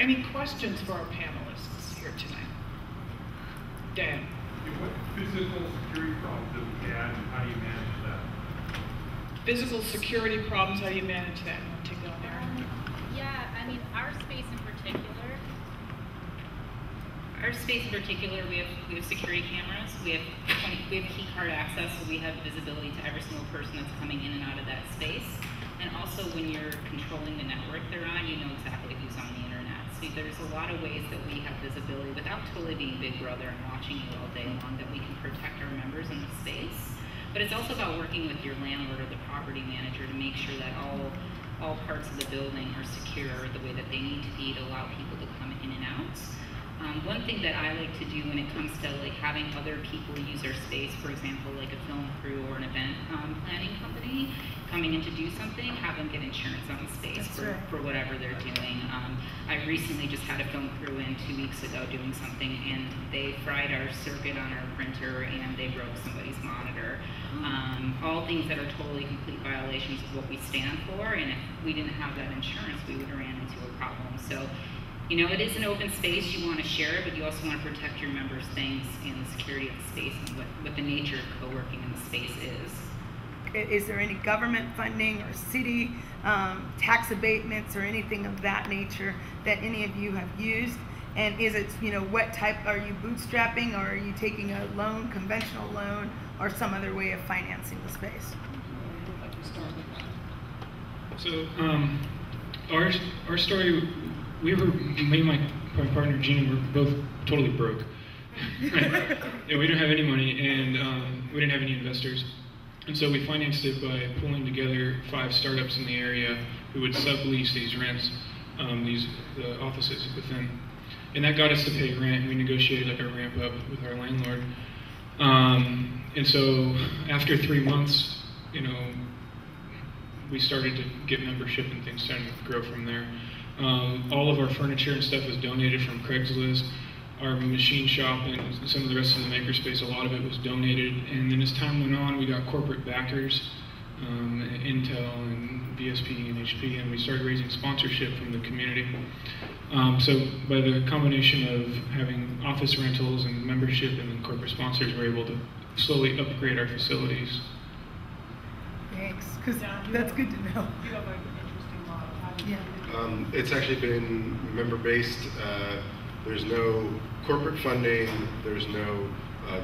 any questions for our panelists here tonight? Dan. What physical security problems have we had, and how do you manage that? Physical security problems, how do you manage that? You want to take that on, Erin? Yeah, I mean, our space in particular, we have security cameras. We have key card access, so we have visibility to every single person that's coming in and out of that space. And also, when you're controlling the network they're on, you know exactly who's on the internet. So there's a lot of ways that we have visibility without totally being Big Brother and watching you all day long, that we can protect our members in the space. But it's also about working with your landlord or the property manager to make sure that all parts of the building are secure the way that they need to be to allow people to come in and out. One thing that I like to do when it comes to like having other people use our space, for example, like a film crew or an event planning company coming in to do something, have them get insurance on the space for whatever they're doing. I recently just had a film crew in 2 weeks ago doing something, and they fried our circuit on our printer and they broke somebody's monitor. All things that are totally complete violations of what we stand for, and if we didn't have that insurance, we would have ran into a problem. So, you know, it is an open space, you want to share it, but you also want to protect your members' things and the security of the space and what the nature of co-working in the space is. Is there any government funding or city tax abatements or anything of that nature that any of you have used? And is it, you know, what type, are you bootstrapping, or are you taking a loan, conventional loan, or some other way of financing the space? So our story, me and my partner Gina were both totally broke. Yeah, we didn't have any money, and we didn't have any investors. And so we financed it by pulling together 5 startups in the area who would sublease these rents, the offices within. And that got us to pay rent. We negotiated like a ramp up with our landlord. And so after 3 months, you know, we started to get membership and things started to grow from there. All of our furniture and stuff was donated from Craigslist. Our machine shop and some of the rest of the makerspace, a lot of it was donated. And then as time went on, we got corporate backers, Intel and BSP and HP, and we started raising sponsorship from the community. So by the combination of having office rentals and membership and then corporate sponsors, we're able to slowly upgrade our facilities. Thanks, because that's good to know. You have an interesting model. How do you do it? It's actually been member-based. There's no corporate funding, there's no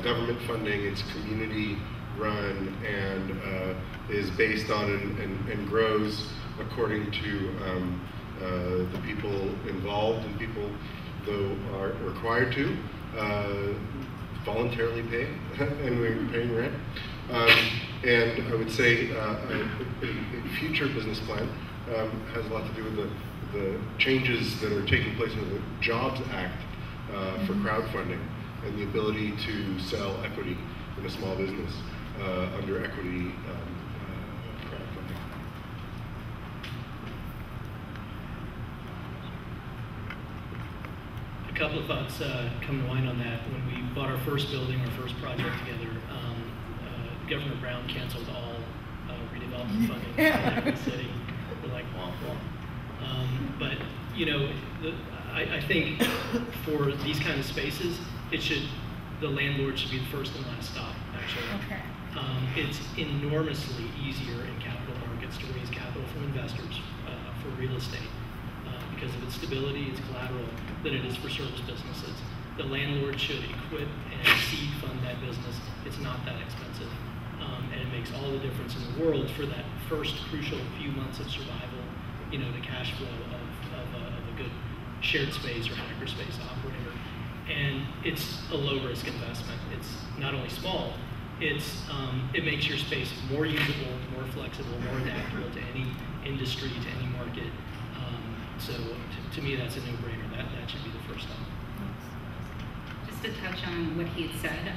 government funding. It's community-run and is based on and grows according to the people involved, and people, though, are required to voluntarily pay, and we're paying rent. And I would say a future business plan has a lot to do with the changes that are taking place in the Jobs Act for crowdfunding and the ability to sell equity in a small business under equity crowdfunding. A couple of thoughts come to mind on that. When we bought our first building, our first project together, Governor Brown canceled all redevelopment funding in the city. We're like, womp womp. But you know, I think for these kind of spaces, the landlord should be the first and last stop. Actually, okay. It's enormously easier in capital markets to raise capital from investors for real estate because of its stability, its collateral, than it is for service businesses. The landlord should equip and seed fund that business. It's not that expensive. And it makes all the difference in the world for that first crucial few months of survival, you know, the cash flow of a good shared space or hacker space operator. And it's a low-risk investment. It's not only small, it makes your space more usable, more flexible, more adaptable to any industry, to any market. So to me, that's a no-brainer. That should be the first step. Just to touch on what he had said,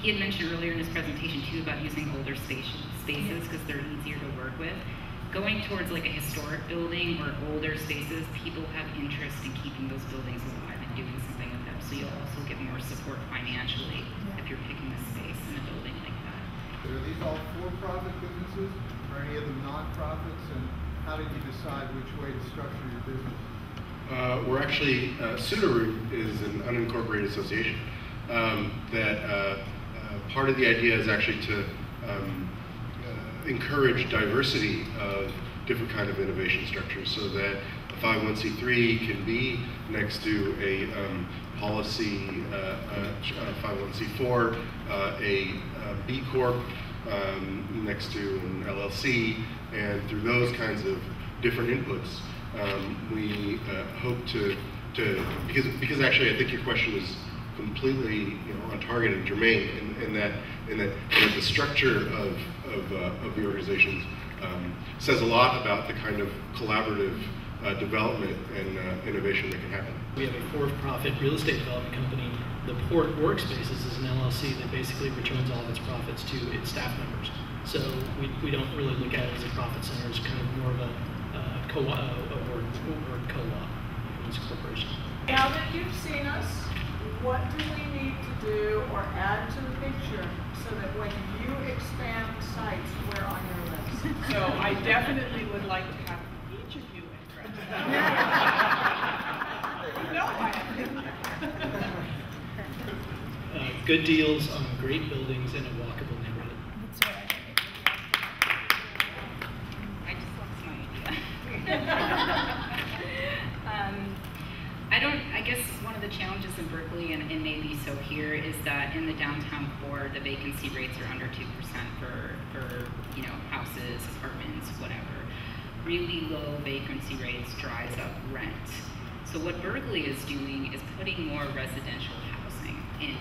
he had mentioned earlier in his presentation too about using older spaces because they're easier to work with. Going towards like a historic building or older spaces, people have interest in keeping those buildings alive and doing something with them. So you'll also get more support financially if you're picking a space in a building like that. So are these all for-profit businesses or any of them non-profits? And how did you decide which way to structure your business? We're actually, Sudo is an unincorporated association that part of the idea is actually to encourage diversity of different kind of innovation structures so that a 501c3 can be next to a policy 501c4, a B Corp next to an LLC, and through those kinds of different inputs, we hope to because actually I think your question is completely on target and germane in that the structure of the organizations says a lot about the kind of collaborative development and innovation that can happen. We have a for-profit real estate development company. The Port Workspaces is an LLC that basically returns all of its profits to its staff members. So we don't really look at it as a profit center. It's kind of more of a co-op. It's a corporation. Now that you've seen us, what do we need to do or add to the picture so that when you expand sites, we're on your list? So I definitely would like to have each of you interested. No, Good deals on great buildings in a walkable neighborhood. That's right. I just lost my idea. I guess one of the challenges in Berkeley, and maybe so here, is that in the downtown core, the vacancy rates are under 2% for houses, apartments, whatever. Really low vacancy rates drives up rent. So what Berkeley is doing is putting more residential housing in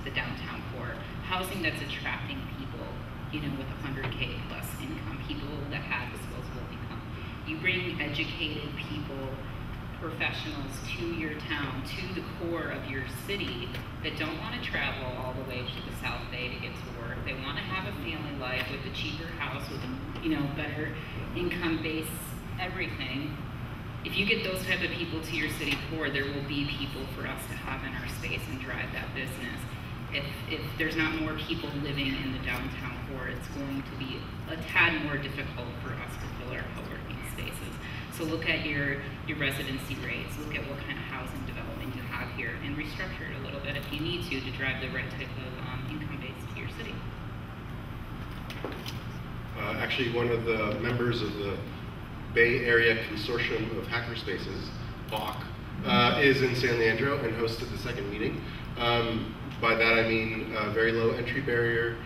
the downtown core, housing that's attracting people, with 100K plus income, people that have disposable income. You bring educated people, professionals to your town, to the core of your city that don't want to travel all the way to the South Bay to get to work. They want to have a family life with a cheaper house, with a better income base, everything. If you get those type of people to your city core, there will be people for us to have in our space and drive that business. If there's not more people living in the downtown core, it's going to be a tad more difficult for us to fill our co-working spaces. So look at your residency rates, look at what kind of housing development you have here, and restructure it a little bit if you need to drive the right type of income base to your city. Actually, one of the members of the Bay Area Consortium of Hacker Spaces, BAC, is in San Leandro and hosted the second meeting. By that I mean very low entry barrier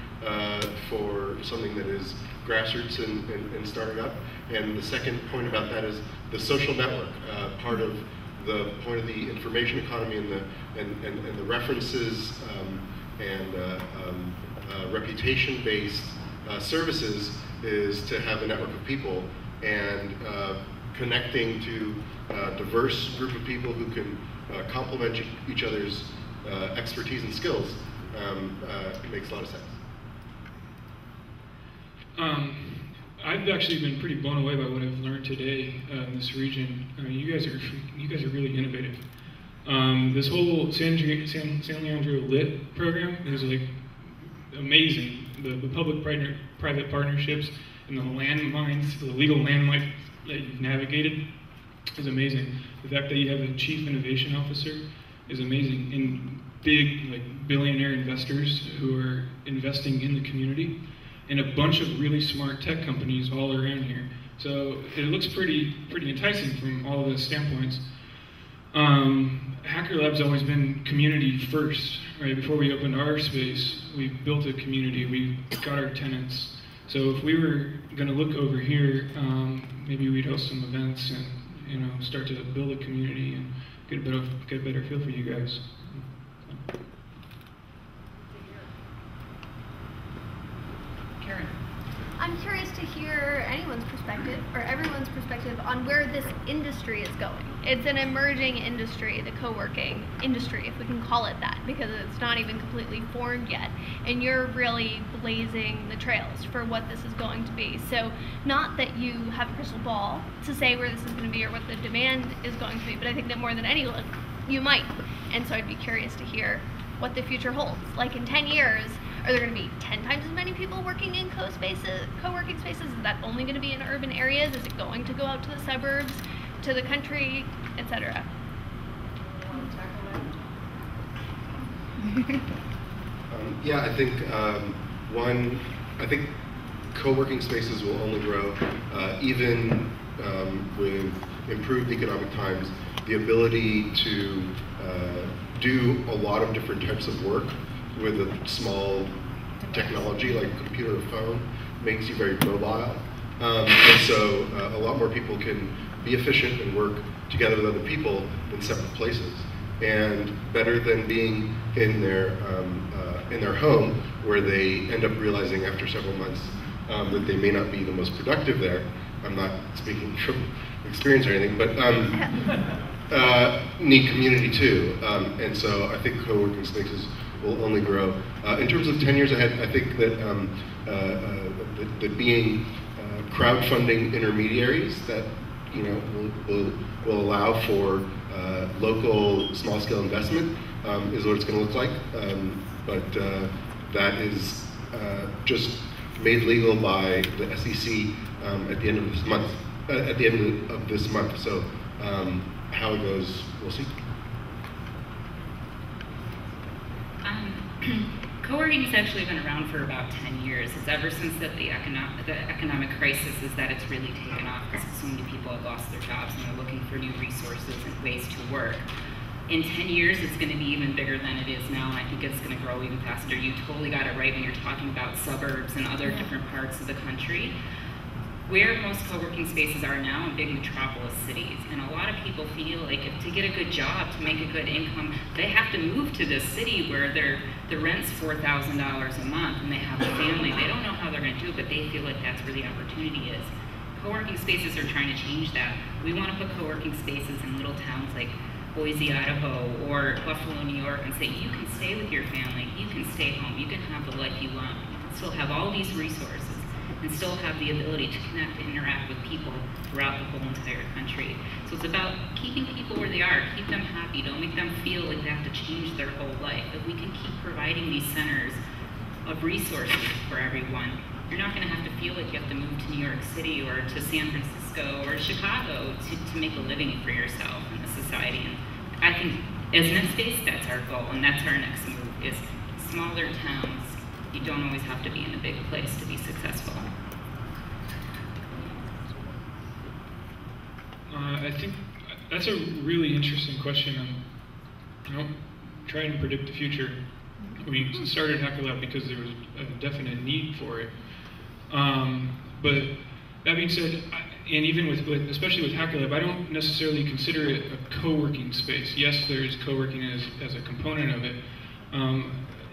for something that is grassroots and starting up. And the second point about that is the social network. Part of the point of the information economy and the references and reputation-based services is to have a network of people and connecting to a diverse group of people who can complement each other's expertise and skills makes a lot of sense. I've actually been pretty blown away by what I've learned today in this region. You guys are really innovative. This whole San Leandro Lit program is like amazing. The public-private partnerships and the landmines, the legal landmine that you've navigated is amazing. The fact that you have a chief innovation officer is amazing. And big, billionaire investors who are investing in the community, and a bunch of really smart tech companies all around here. So it looks pretty enticing from all of those standpoints. Hacker Lab's always been community first, right? Before we opened our space, we built a community, we got our tenants. So if we were gonna look over here, maybe we'd host some events and start to build a community and get a better feel for you guys. Karen. I'm curious to hear anyone's perspective, or everyone's perspective, on where this industry is going. It's an emerging industry, the co-working industry, if we can call it that, because it's not even completely formed yet. And you're really blazing the trails for what this is going to be. So not that you have a crystal ball to say where this is going to be or what the demand is going to be, but I think that more than anyone, you might. And so I'd be curious to hear what the future holds. Like in 10 years, are there going to be 10 times as many people working in co-working spaces? Is that only going to be in urban areas? Is it going to go out to the suburbs to the country, etc.? Want to tackle that? Yeah, I think I think co-working spaces will only grow, even with improved economic times. The ability to do a lot of different types of work with a small technology like a computer or phone makes you very mobile. And so a lot more people can be efficient and work together with other people in separate places. And better than being in their home, where they end up realizing after several months that they may not be the most productive there. I'm not speaking from experience or anything, but need community too. And so I think co-working spaces will only grow. In terms of 10 years ahead, I think that that being crowdfunding intermediaries that will allow for local small-scale investment is what it's going to look like. But that is just made legal by the SEC at the end of this month. So how it goes, we'll see. Co-working has actually been around for about 10 years. It's ever since that the economic crisis is that it's really taken off because so many people have lost their jobs and are looking for new resources and ways to work. In 10 years, it's going to be even bigger than it is now, and I think it's going to grow even faster. You totally got it right when you're talking about suburbs and other different parts of the country. Where most co-working spaces are now in big metropolis cities, and a lot of people feel like if to get a good job, to make a good income, they have to move to this city where the rent's $4,000 a month and they have a family. They don't know how they're going to do it, but they feel like that's where the opportunity is. Co-working spaces are trying to change that. We want to put co-working spaces in little towns like Boise, Idaho, or Buffalo, New York, and say you can stay with your family, you can stay home, you can have the life you want, you can still have all these resources, and still have the ability to connect and interact with people throughout the whole entire country. So it's about keeping people where they are, keep them happy, don't make them feel like they have to change their whole life. If we can keep providing these centers of resources for everyone, you're not going to have to feel like you have to move to New York City or to San Francisco or Chicago to make a living for yourself in the society. And I think as NextSpace, that's our goal, and that's our next move, is smaller towns. You don't always have to be in a big place to be successful. I think that's a really interesting question. I don't try to predict the future. We started Hacker Lab because there was a definite need for it. But that being said, and even with especially with Hacker Lab, I don't necessarily consider it a co-working space. Yes, there's co-working as a component of it.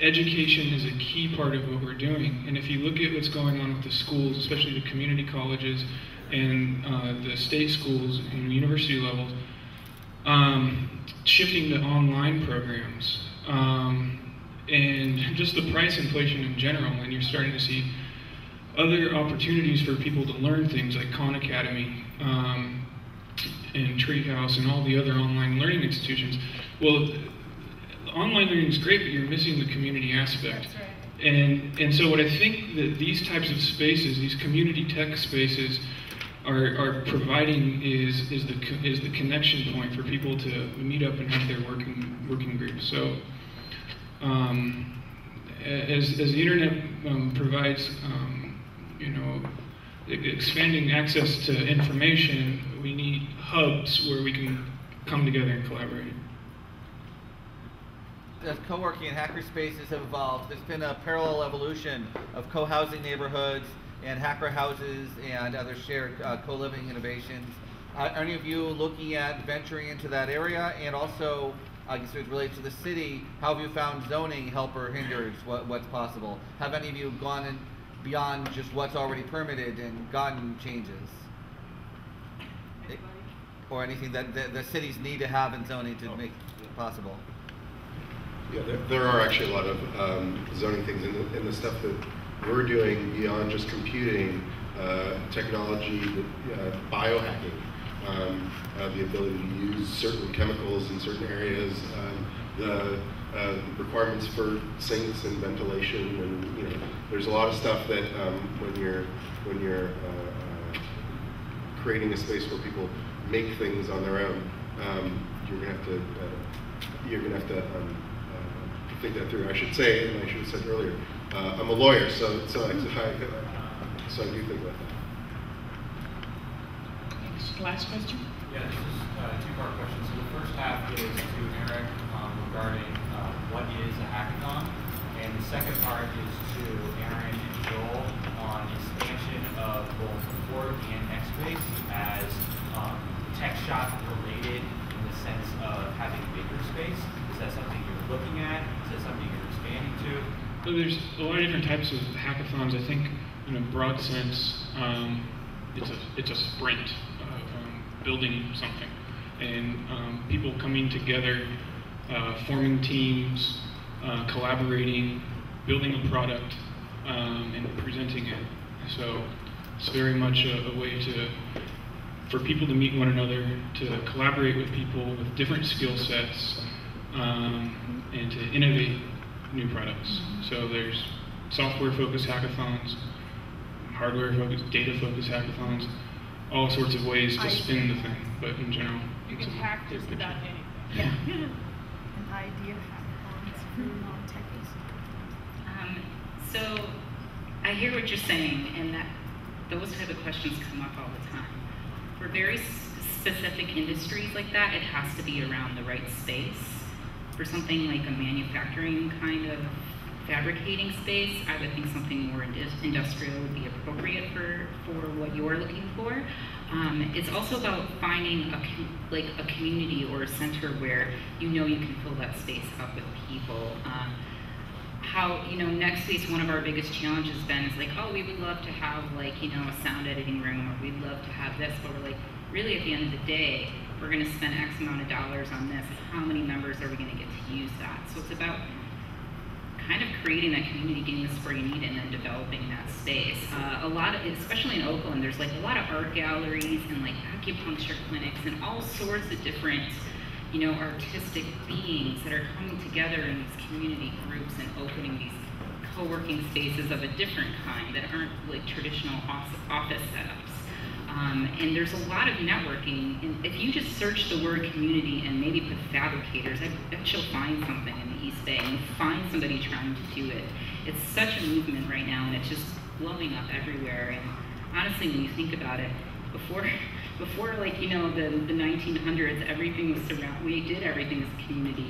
Education is a key part of what we're doing, and if you look at what's going on with the schools, especially the community colleges and the state schools and university levels, shifting to online programs, and just the price inflation in general, and you're starting to see other opportunities for people to learn things like Khan Academy and Treehouse and all the other online learning institutions. Well, online learning is great, but you're missing the community aspect. That's right. And so what I think that these types of spaces, these community tech spaces, are providing is the connection point for people to meet up and have their working groups. So as the internet provides expanding access to information, we need hubs where we can come together and collaborate. As co-working and hacker spaces have evolved, there's been a parallel evolution of co-housing neighborhoods and hacker houses and other shared co-living innovations. Are any of you looking at venturing into that area? And also, I guess it relates to the city, how have you found zoning help or hinders what's possible? Have any of you gone in beyond just what's already permitted and gotten changes? Or anything that the cities need to have in zoning to make it possible? Yeah, there are actually a lot of zoning things in the stuff that we're doing beyond just computing, technology, biohacking, the ability to use certain chemicals in certain areas, the requirements for sinks and ventilation, and there's a lot of stuff that when you're creating a space where people make things on their own, you're going to have to think that through. I should say, and I should have said earlier, I'm a lawyer, so I do think about that. Last question? Yeah, this is a two-part question. So the first half is to Erin regarding what is a hackathon, and the second part is to Erin and Joel on expansion of both Work and NextSpace as tech shop related in the sense of having bigger space. Is that something you're looking at? Is that something you're expanding to? So there's a lot of different types of hackathons. I think, in a broad sense, it's a sprint of building something, and people coming together, forming teams, collaborating, building a product, and presenting it. So it's very much a way for people to meet one another, to collaborate with people with different skill sets, and to innovate new products. So there's software-focused hackathons, hardware-focused, data-focused hackathons, all sorts of ways to spin the thing, but in general, you can hack just about anything. Yeah. An idea hackathons for non-techies. So I hear what you're saying, and that those type of questions come up all the time. For very specific industries like that, it has to be around the right space. For something like a manufacturing kind of fabricating space, I would think something more industrial would be appropriate for what you're looking for. It's also about finding a community or a center where you know you can fill that space up with people. NextSpace, one of our biggest challenges then is like, oh, we would love to have a sound editing room, or we'd love to have this, but we're like, really at the end of the day, we're going to spend X amount of dollars on this. How many members are we going to get to use that? So it's about kind of creating that community, getting the support you need, and then developing that space. A lot of, especially in Oakland, there's like a lot of art galleries and like acupuncture clinics and all sorts of different, artistic beings that are coming together in these community groups and opening these co-working spaces of a different kind that aren't like traditional office setups. And there's a lot of networking. And if you just search the word community and maybe put fabricators, I bet you'll find something in the East Bay and find somebody trying to do it. It's such a movement right now, and it's just blowing up everywhere. And honestly, when you think about it, before like, the 1900s, everything was we did everything as a community,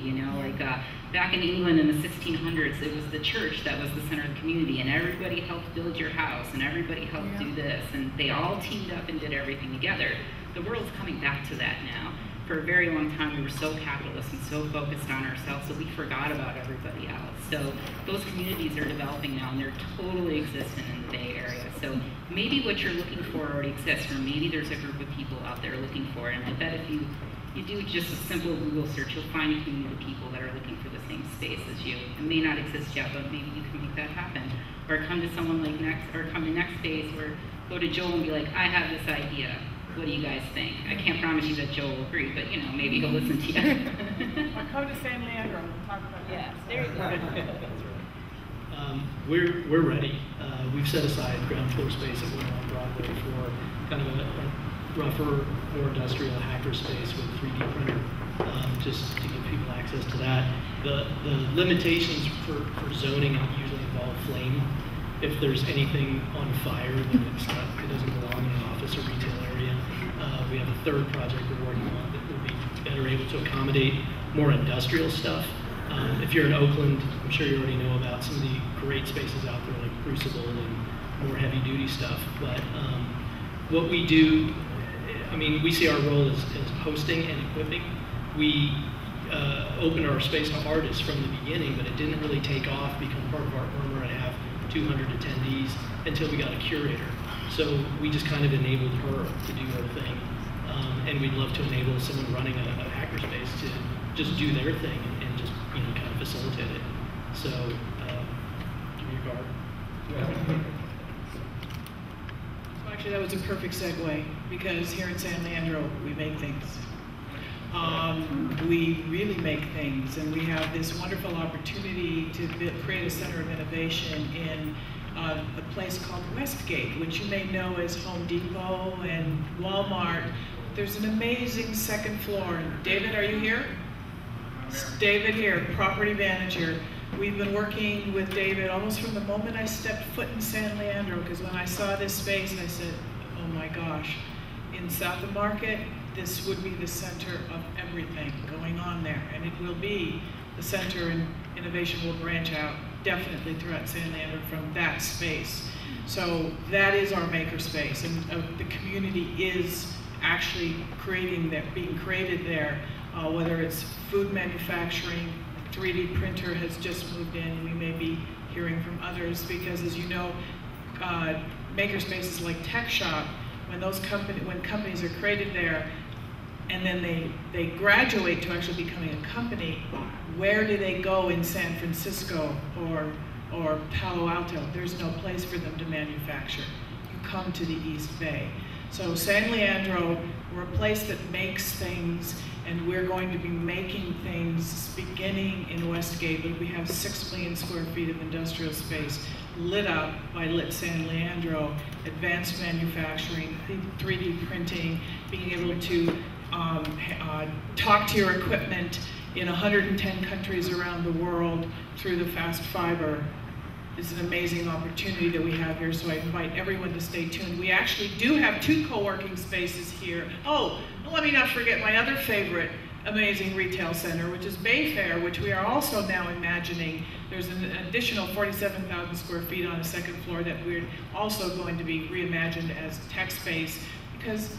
back in England in the 1600s, it was the church that was the center of the community, and everybody helped build your house, and everybody helped do this, and they all teamed up and did everything together. The world's coming back to that now. For a very long time, we were so capitalist and so focused on ourselves that we forgot about everybody else. So those communities are developing now, and they're totally existent in the Bay Area. So maybe what you're looking for already exists, or maybe there's a group of people out there looking for it. And I bet if you do just a simple Google search, you'll find a community of people that are looking for the same space as you. It may not exist yet, but maybe you can make that happen. Or come to someone like come to NextSpace, or go to Joel and be like, I have this idea. What do you guys think? I can't promise you that Joel will agree, but maybe he'll listen to you. Or come to San Leandro and we'll talk about that. Yeah, there you go. We're ready. We've set aside ground floor space at 101 Broadway for kind of a rougher, more industrial hacker space with a 3D printer, just to give people access to that. The limitations for zoning usually involve flame. If there's anything on fire, then it doesn't belong in an office or retail area. We have a third project we're working on that will be better able to accommodate more industrial stuff. If you're in Oakland, I'm sure you already know about some of the great spaces out there like Crucible and more heavy duty stuff. But what we do, we see our role as hosting and equipping. We opened our space to artists from the beginning, but it didn't really take off, become part of our armor, and have 200 attendees until we got a curator. So we just kind of enabled her to do her thing. And we'd love to enable someone running a hackerspace to just do their thing and just kind of facilitate it. So give me your card. Well, actually, that was a perfect segue, because here in San Leandro, we make things. We really make things, and we have this wonderful opportunity to create a center of innovation in a place called Westgate, which you may know as Home Depot and Walmart. there's an amazing second floor. David, are you here? David here, property manager. We've been working with David almost from the moment I stepped foot in San Leandro, because when I saw this space, I said, oh my gosh, in South of Market, this would be the center of everything going on there, and it will be the center, and innovation will branch out definitely throughout San Leandro from that space. So that is our maker space, and the community is actually being created there, whether it's food manufacturing, 3D printer has just moved in. We may be hearing from others because, as you know, maker spaces like Tech Shop, when companies are created there, and then they graduate to actually becoming a company, where do they go in San Francisco or Palo Alto? There's no place for them to manufacture. You come to the East Bay. So San Leandro, we're a place that makes things, and we're going to be making things beginning in Westgate. But we have 6 million square feet of industrial space lit up by Lit San Leandro, advanced manufacturing, 3D printing, being able to talk to your equipment in 110 countries around the world through the fast fiber. It's an amazing opportunity that we have here, so I invite everyone to stay tuned. We actually do have 2 co-working spaces here. Oh, let me not forget my other favorite amazing retail center, which is Bayfair, which we are also now imagining. There's an additional 47,000 square feet on the 2nd floor that we're also going to be reimagined as tech space, because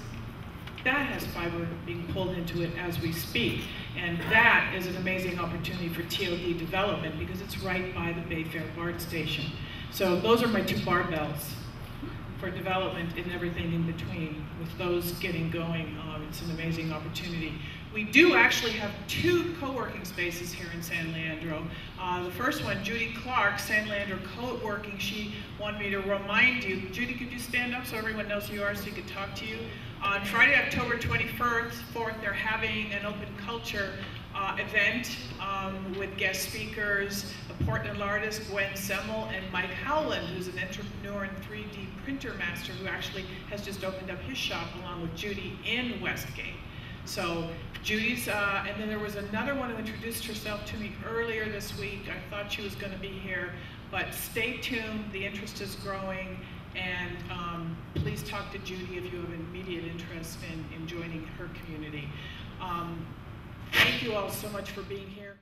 that has fiber being pulled into it as we speak. And that is an amazing opportunity for TOD development because it's right by the Bayfair BART station. So those are my 2 barbells for development and everything in between. With those getting going, it's an amazing opportunity. We do actually have 2 co-working spaces here in San Leandro. The first one, Judy Clark, San Leandro Co-working, she wanted me to remind you. Judy, could you stand up so everyone knows who you are so you can talk to you? On Friday, October 24th, they're having an open culture event with guest speakers, a Portland artist, Gwen Semmel, and Mike Howland, who's an entrepreneur and 3D printer master who actually has just opened up his shop along with Judy in Westgate. So Judy's, and then there was another one who introduced herself to me earlier this week. I thought she was going to be here, but stay tuned. The interest is growing, and please talk to Judy if you have an immediate interest in joining her community. Thank you all so much for being here.